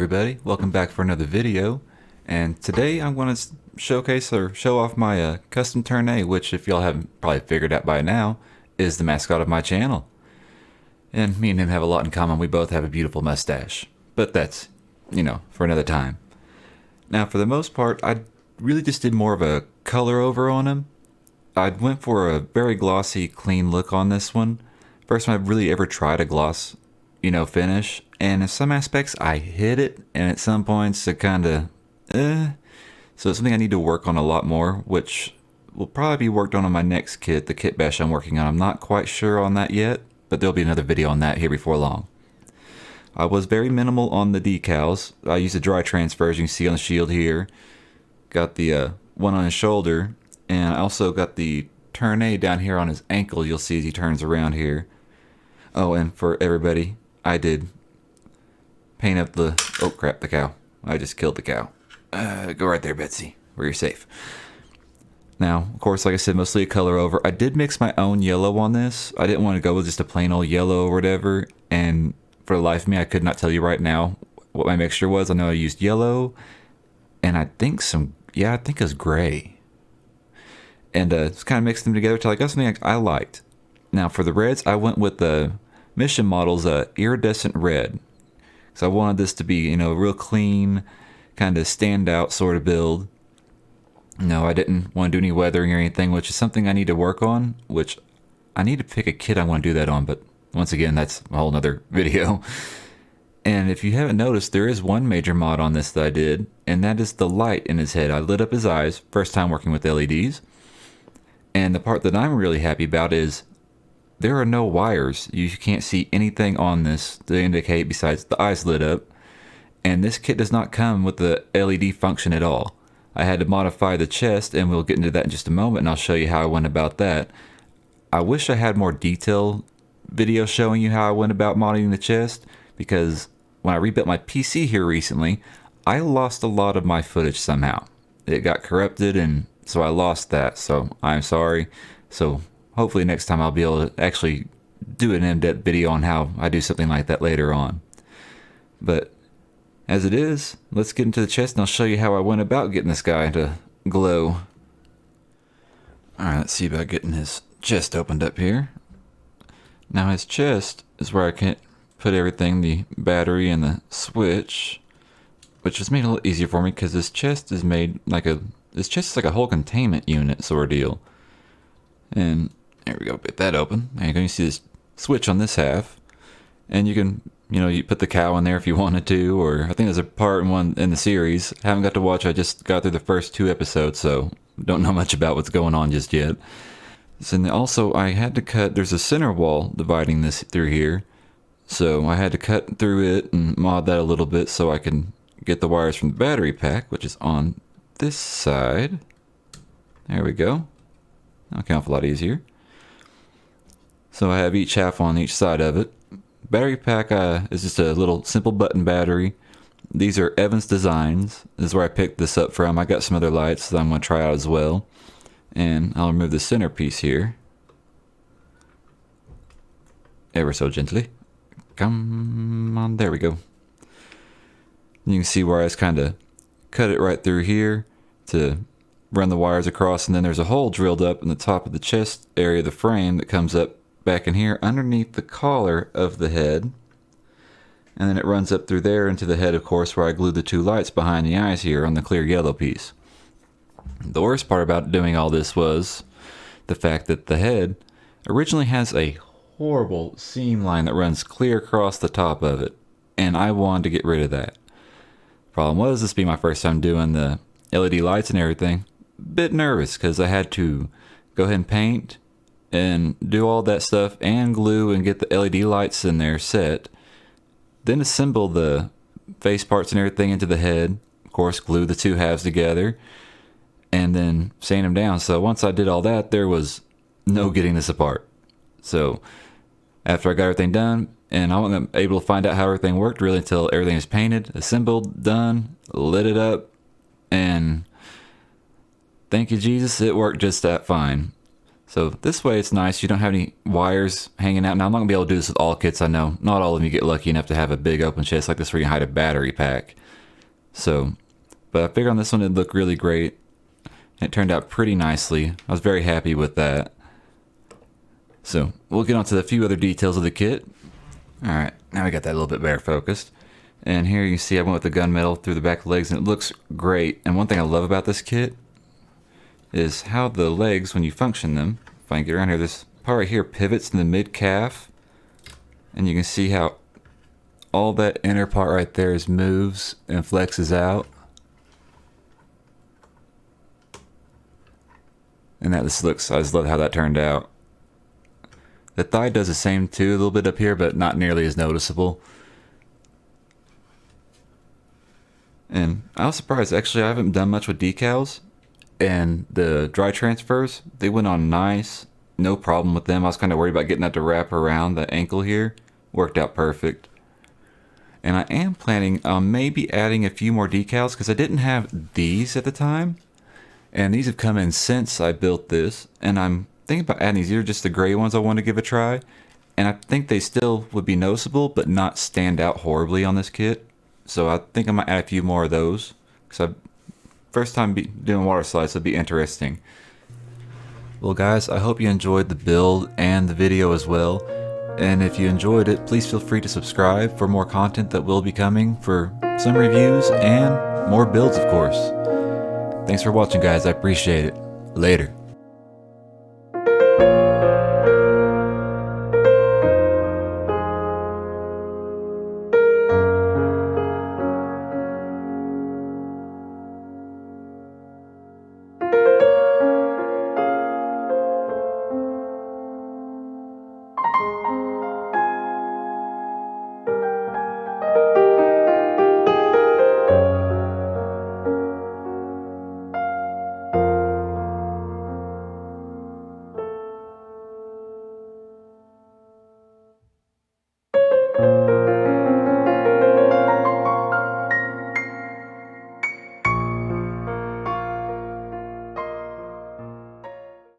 everybody, welcome back for another video. And today I'm going to showcase or show off my custom tournay, which if y'all haven't probably figured out by now, is the mascot of my channel. And me and him have a lot in common. We both have a beautiful mustache. But that's, for another time. Now for the most part, I really just did more of a color over on him. I went for a very glossy, clean look on this one. First time I've really ever tried a gloss, finish. And in some aspects, I hit it, and at some points, it kind of, So it's something I need to work on a lot more, which will probably be worked on my next kit, the kit bash I'm working on. I'm not quite sure on that yet, but there'll be another video on that here before long. I was very minimal on the decals. I used the dry transfers you can see on the shield here. Got the one on his shoulder, and I also got the tournay down here on his ankle. You'll see as he turns around here. Oh, and for everybody, I did paint up the... Oh crap, the cow. I just killed the cow. Go right there, Betsy, where you're safe. Now, of course, like I said, mostly a color over. I did mix my own yellow on this. I didn't want to go with just a plain old yellow or whatever. And for the life of me, I could not tell you right now what my mixture was. I know I used yellow. And I think I think it was gray. And just kind of mixed them together till I got something I liked. Now, for the reds, I went with the Mission Model's iridescent red. So I wanted this to be, a real clean, kind of standout sort of build. No, I didn't want to do any weathering or anything, which is something I need to work on, which I need to pick a kit I want to do that on, but once again, that's a whole nother video. And if you haven't noticed, there is one major mod on this that I did, and that is the light in his head. I lit up his eyes, first time working with LEDs. And the part that I'm really happy about is there are no wires. You can't see anything on this to indicate besides the eyes lit up. And this kit does not come with the LED function at all. I had to modify the chest, and we'll get into that in just a moment, and I'll show you how I went about that. I wish I had more detailed video showing you how I went about modding the chest, because when I rebuilt my PC here recently, I lost a lot of my footage somehow. It got corrupted, and so I lost that, so I'm sorry. So hopefully next time I'll be able to actually do an in-depth video on how I do something like that later on. But as it is, let's get into the chest and I'll show you how I went about getting this guy to glow. Alright, let's see about getting his chest opened up here. Now his chest is where I can put everything, the battery and the switch, which is made a little easier for me because this chest is made like this chest is like a whole containment unit sort of deal. And there we go, get that open. There you go, you see this switch on this half. And you can, you put the cow in there if you wanted to, or I think there's a part in the series. I haven't got to watch, I just got through the first 2 episodes, so don't know much about what's going on just yet. So, and also I had to cut, there's a center wall dividing this through here. So I had to cut through it and mod that a little bit so I can get the wires from the battery pack, which is on this side. There we go. That'll count a lot easier. So I have each half on each side of it. Battery pack is just a little simple button battery. These are Evans Designs. This is where I picked this up from. I got some other lights that I'm going to try out as well. And I'll remove the centerpiece here. Ever so gently. Come on, there we go. You can see where I just kind of cut it right through here to run the wires across, and then there's a hole drilled up in the top of the chest area of the frame that comes up back in here underneath the collar of the head, and then it runs up through there into the head, of course, where I glued the 2 lights behind the eyes here on the clear yellow piece. The worst part about doing all this was the fact that the head originally has a horrible seam line that runs clear across the top of it, and I wanted to get rid of that. Problem was, this being my first time doing the LED lights and everything, bit nervous because I had to go ahead and paint and do all that stuff and glue and get the LED lights in there set, then assemble the face parts and everything into the head, of course glue the 2 halves together, and then sand them down. So once I did all that, there was no getting this apart. So after I got everything done, and I wasn't able to find out how everything worked really until everything is painted, assembled, done, lit it up, and thank you Jesus, it worked just that fine. So this way it's nice. You don't have any wires hanging out. Now I'm not gonna be able to do this with all kits. I know not all of you get lucky enough to have a big open chest like this where you can hide a battery pack. So, but I figured on this one it'd look really great. It turned out pretty nicely. I was very happy with that. So we'll get on to a few other details of the kit. Alright, now we got that a little bit better focused. And here you can see I went with the gunmetal through the back legs and it looks great. And one thing I love about this kit is how the legs, when you function them, if I can get around here, this part right here pivots in the mid-calf. And you can see how all that inner part right there is moves and flexes out. And that just looks, I just love how that turned out. The thigh does the same too, a little bit up here, but not nearly as noticeable. And I was surprised, actually I haven't done much with decals. And the dry transfers, they went on nice, no problem with them. I was kind of worried about getting that to wrap around the ankle here. Worked out perfect. And I am planning on maybe adding a few more decals because I didn't have these at the time. And these have come in since I built this. And I'm thinking about adding these. These are just the gray ones I want to give a try. And I think they still would be noticeable, but not stand out horribly on this kit. So I think I might add a few more of those. Because first time doing water slides, so it'd be interesting. Well guys, I hope you enjoyed the build and the video as well. And if you enjoyed it, please feel free to subscribe for more content that will be coming for some reviews and more builds, of course. Thanks for watching guys, I appreciate it. Later.